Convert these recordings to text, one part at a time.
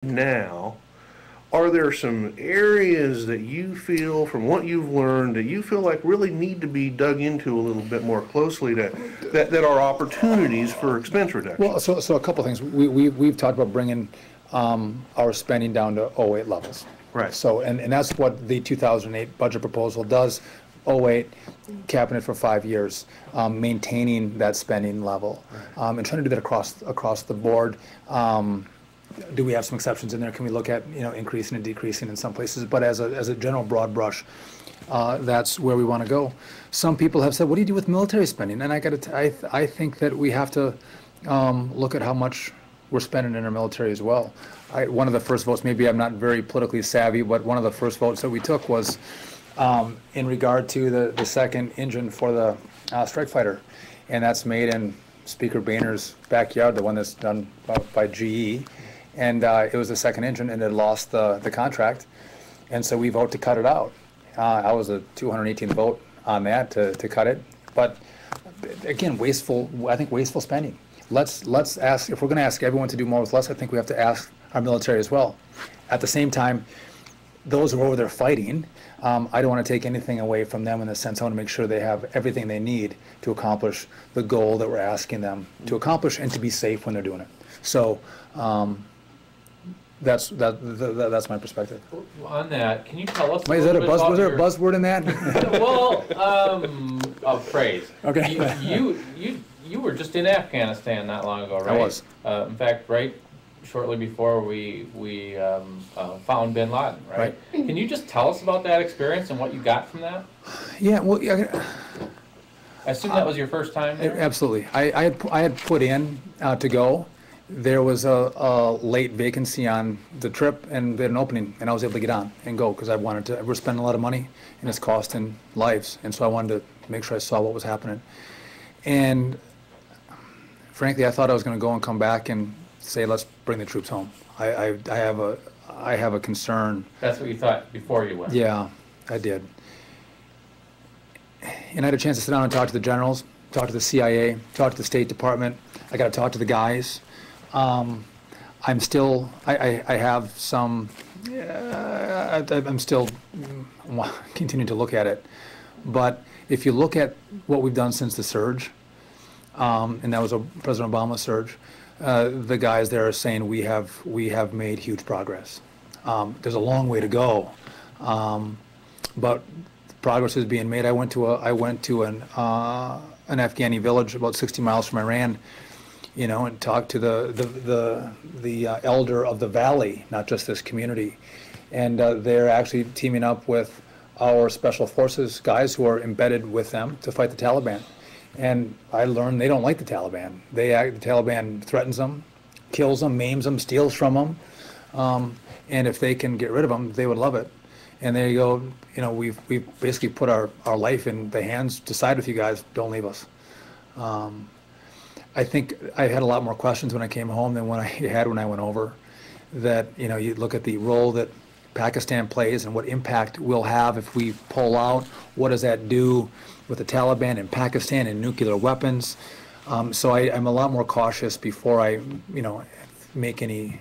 now, are there some areas that you feel, from what you've learned, that you feel like really need to be dug into a little bit more closely that are opportunities for expense reduction? Well, so a couple things. We've talked about bringing our spending down to '08 levels. Right. So, and that's what the 2008 budget proposal does. '08, capping it for 5 years, maintaining that spending level, and trying to do that across the board. Do we have some exceptions in there? Can we look at increasing and decreasing in some places? But as a general broad brush, that's where we want to go. Some people have said, "What do you do with military spending?" And I think that we have to look at how much we're spending in our military as well. One of the first votes, maybe I'm not very politically savvy, but one of the first votes that we took was in regard to the second engine for the strike fighter, and that's made in Speaker Boehner's backyard, the one that's done by GE. And it was the second engine, and it lost the contract, and so we vote to cut it out. I was a 218th vote on that to cut it, but again, I think wasteful spending. Let's ask, if we're going to ask everyone to do more with less, I think we have to ask our military as well. At the same time, those who are over there fighting, I don't want to take anything away from them in the sense I want to make sure they have everything they need to accomplish the goal that we're asking them to accomplish and to be safe when they're doing it. So. That's my perspective. On that, can you tell us? Wait, is that a buzz? Was there a buzzword in that? Well, a phrase. Okay. You were just in Afghanistan not long ago, right? I was. In fact, right shortly before we found Bin Laden, right? Can you just tell us about that experience and what you got from that? Yeah. Well, I assume that was your first time there? Absolutely. I had put in to go. There was a late vacancy on the trip, and they had an opening, and I was able to get on and go because we're spending a lot of money, and it's costing lives, and so I wanted to make sure I saw what was happening. And frankly, I thought I was going to go and come back and say, let's bring the troops home. I have a concern. That's what you thought before you went? Yeah, I did. And I had a chance to sit down and talk to the generals, talk to the CIA, talk to the State Department. I got to talk to the guys. I'm still, I have some, I'm still continuing to look at it. But if you look at what we've done since the surge, and that was a President Obama surge, the guys there are saying we have made huge progress. There's a long way to go, but progress is being made. I went to an Afghani village about 60 miles from Iran, and talked to the elder of the valley, not just this community, and they're actually teaming up with our special forces guys who are embedded with them to fight the Taliban. And I learned they don't like the Taliban. The Taliban threatens them, kills them, maims them, steals from them, and if they can get rid of them, they would love it. And there you go. We've basically put our life in the hands. Decide with you guys. Don't leave us. I think I had a lot more questions when I came home than when I went over. That you look at the role that Pakistan plays and what impact we'll have if we pull out. What does that do with the Taliban in Pakistan and nuclear weapons? So I'm a lot more cautious before I make any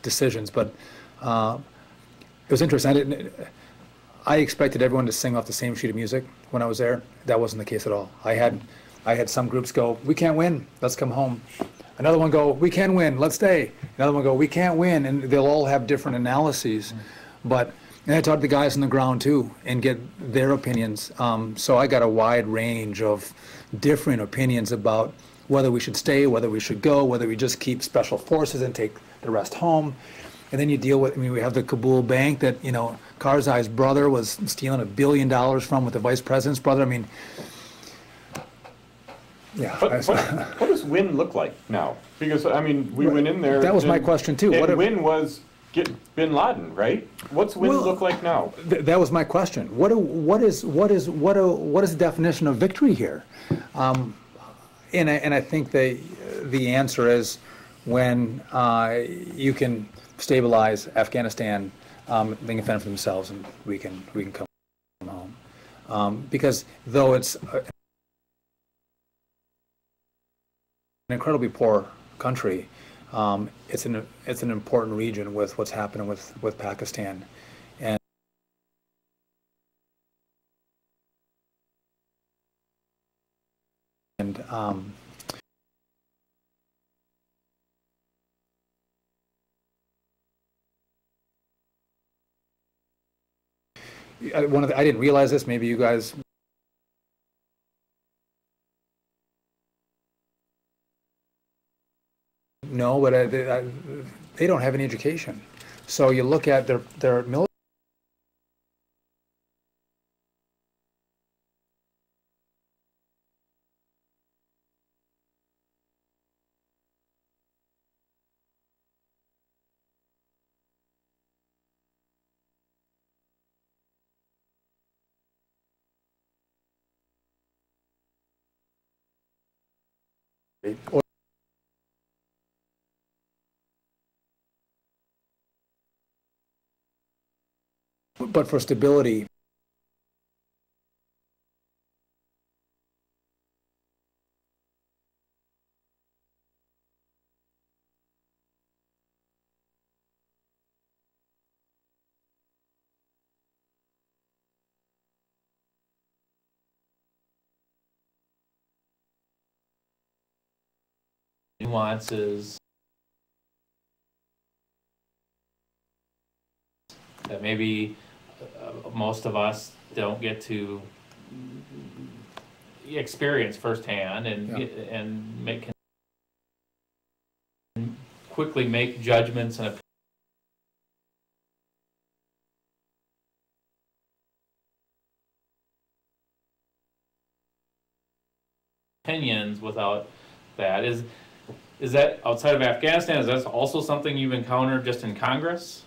decisions. But it was interesting. I expected everyone to sing off the same sheet of music when I was there. That wasn't the case at all. I had some groups go, "We can't win, let's come home." Another one go, "We can win, let's stay." Another one go, "We can't win," and they'll all have different analyses. And I talked to the guys on the ground too and get their opinions. So I got a wide range of different opinions about whether we should stay, whether we should go, whether we just keep special forces and take the rest home. And then you deal with, we have the Kabul bank that, Karzai's brother was stealing $1 billion from with the vice president's brother. Yeah. What does win look like now? Because, we went in there. That was my question too. And win was get Bin Laden, right? What's win look like now? That was my question. What is the definition of victory here? And I think the answer is when you can stabilize Afghanistan, they can fend for themselves, and we can come home. Because though it's an incredibly poor country, It's an important region with what's happening with Pakistan. And I didn't realize this, maybe you guys know, but they don't have any education. So you look at their military. But for stability, nuances that maybe most of us don't get to experience firsthand, and quickly make judgments and opinions without that. Is that outside of Afghanistan? Is that also something you've encountered just in Congress?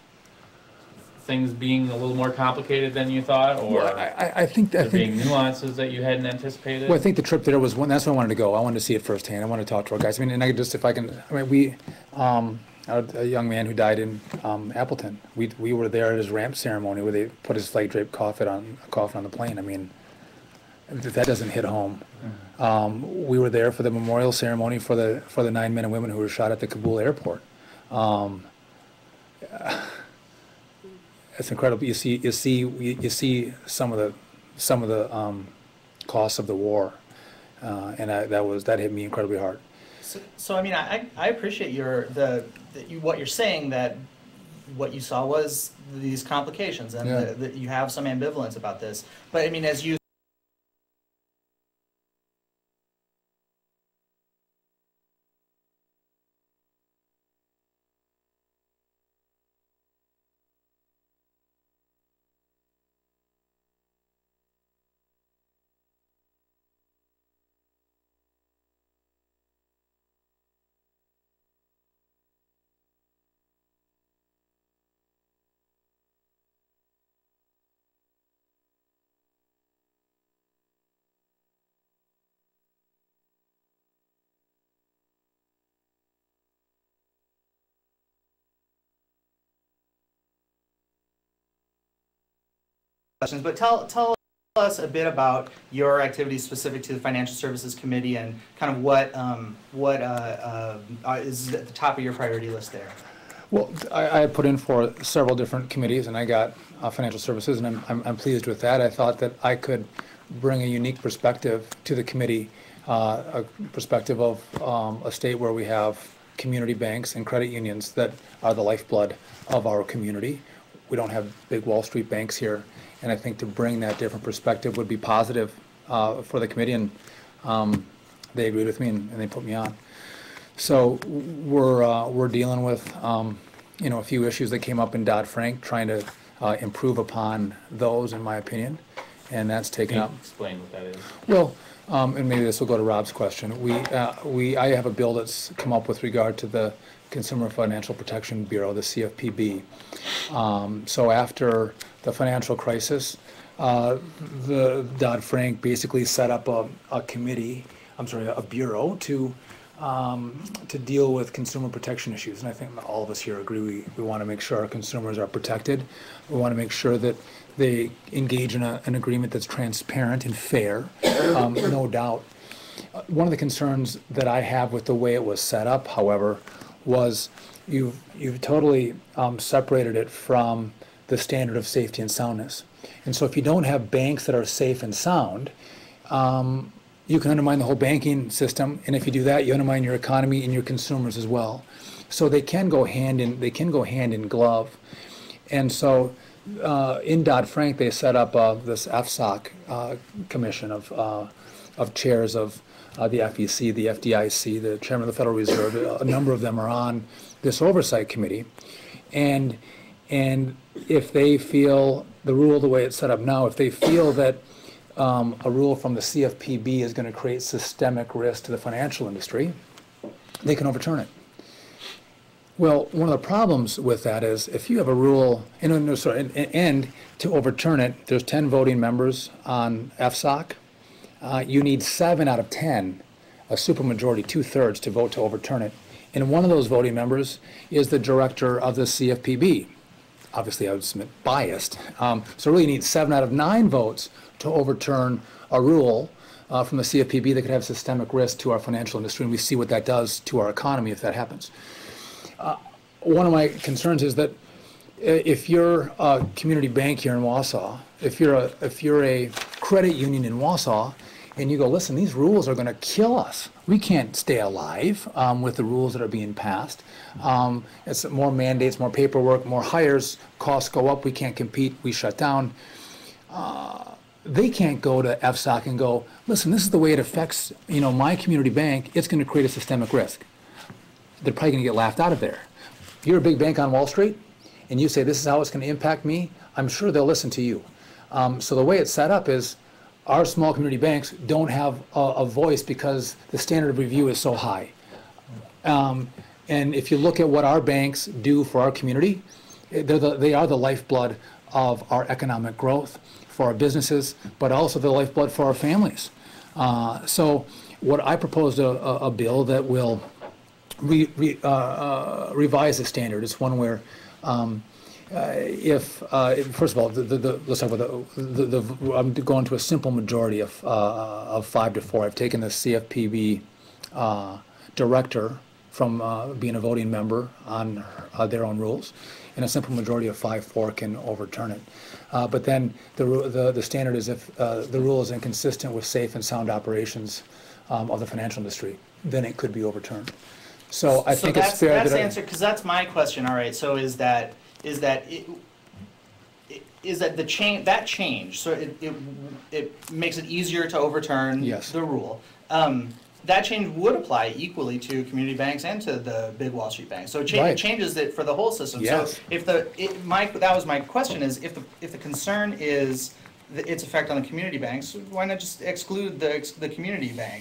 Things being a little more complicated than you thought, or well, I think that being nuances that you hadn't anticipated? Well, I think the trip there was one. That's why I wanted to go. I wanted to see it firsthand. I wanted to talk to our guys. I mean, and I just, if I can, I mean, a young man who died in Appleton. We were there at his ramp ceremony where they put his flag draped coffin on the plane. I mean, that doesn't hit home. We were there for the memorial ceremony for the 9 men and women who were shot at the Kabul airport. It's incredible. You see some of the costs of the war, and that hit me incredibly hard. So I mean, I appreciate what you're saying, that what you saw was these complications, and that you have some ambivalence about this. But I mean, as you questions, but tell us a bit about your activities specific to the Financial Services Committee, and kind of what is at the top of your priority list there. Well, I put in for several different committees, and I got financial services, and I'm pleased with that. I thought that I could bring a unique perspective to the committee, a perspective of a state where we have community banks and credit unions that are the lifeblood of our community. We don't have big Wall Street banks here, and I think to bring that different perspective would be positive for the committee, and they agreed with me, and they put me on. So we're dealing with a few issues that came up in Dodd-Frank, trying to improve upon those, in my opinion, and that's taken up. Explain what that is. Well, and maybe this will go to Rob's question. I have a bill that's come up with regard to the Consumer Financial Protection Bureau, the CFPB. So after the financial crisis, the Dodd-Frank basically set up a bureau to deal with consumer protection issues. And I think all of us here agree we want to make sure our consumers are protected. We want to make sure that they engage in an agreement that's transparent and fair, no doubt. One of the concerns that I have with the way it was set up, however, was you've totally separated it from the standard of safety and soundness. And so if you don't have banks that are safe and sound, you can undermine the whole banking system, and if you do that, you undermine your economy and your consumers as well. So they can go hand in glove. And so in Dodd-Frank, they set up this FSOC commission of chairs of the FEC, the FDIC, the chairman of the Federal Reserve. A number of them are on this oversight committee, and if they feel the rule the way it's set up now, if they feel that a rule from the CFPB is going to create systemic risk to the financial industry, they can overturn it. Well, one of the problems with that is if you have a rule, and to overturn it, there's 10 voting members on FSOC. You need 7 out of 10, a supermajority, 2/3, to vote to overturn it. And one of those voting members is the director of the CFPB. Obviously, I would submit biased. So really you need 7 out of 9 votes to overturn a rule from the CFPB that could have systemic risk to our financial industry, and we see what that does to our economy if that happens. One of my concerns is that if you're a community bank here in Wausau, if you're a credit union in Wausau, and you go, listen, these rules are going to kill us. We can't stay alive with the rules that are being passed. It's more mandates, more paperwork, more hires, costs go up, we can't compete, we shut down. They can't go to FSOC and go, listen, this is the way it affects my community bank, it's going to create a systemic risk. They're probably going to get laughed out of there. If you're a big bank on Wall Street, and you say this is how it's going to impact me, I'm sure they'll listen to you. So the way it's set up is our small community banks don't have a voice because the standard of review is so high. And if you look at what our banks do for our community, they are the lifeblood of our economic growth, for our businesses, but also the lifeblood for our families. So what I proposed a bill that will revise the standard. It's one where first of all, let's talk about I'm going to a simple majority of 5 to 4. I've taken the CFPB director from being a voting member on their own rules, and a simple majority of 5-4 can overturn it. But then the standard is if the rule is inconsistent with safe and sound operations of the financial industry, then it could be overturned. So I think it's fair that's the answer, because that's my question. All right, so is that the change, that change, so it makes it easier to overturn the rule. That change would apply equally to community banks and to the big Wall Street banks. So it changes it for the whole system. Yes. So if that was my question, is if the concern is its effect on the community banks, why not just exclude the community bank?